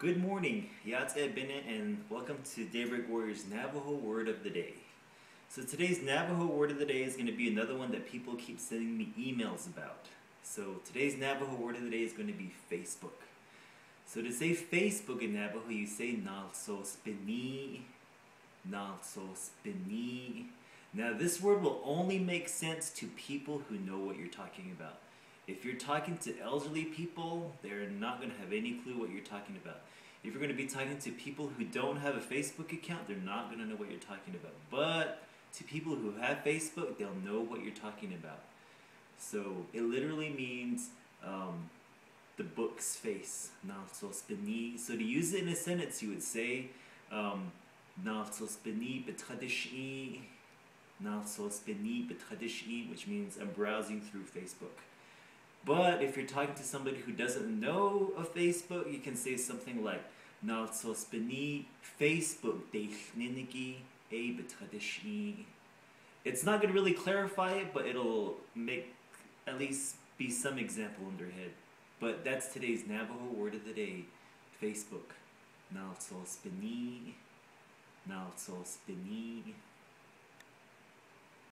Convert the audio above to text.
Good morning, Bennett, and welcome to Daybreak Warriors Navajo Word of the Day. So today's Navajo Word of the Day is going to be another one that people keep sending me emails about. So today's Navajo Word of the Day is going to be Facebook. So to say Facebook in Navajo, you say Nalsospini, Nalsospini. Now this word will only make sense to people who know what you're talking about. If you're talking to elderly people, they're not going to have any clue what you're talking about. If you're going to be talking to people who don't have a Facebook account, they're not going to know what you're talking about. But to people who have Facebook, they'll know what you're talking about. So it literally means the book's face. Nalsospini. So to use it in a sentence, you would say Nalsospini Bitádísh'íí, Nalsospini Bitádísh'íí, which means I'm browsing through Facebook. But if you're talking to somebody who doesn't know of Facebook, you can say something like Nalsospini Facebook Dinék'ehjí Bitádísh'íí. It's not going to really clarify it, but it'll make at least be some example in their head. But that's today's Navajo Word of the Day. Facebook. Nalsospini. Nalsospini.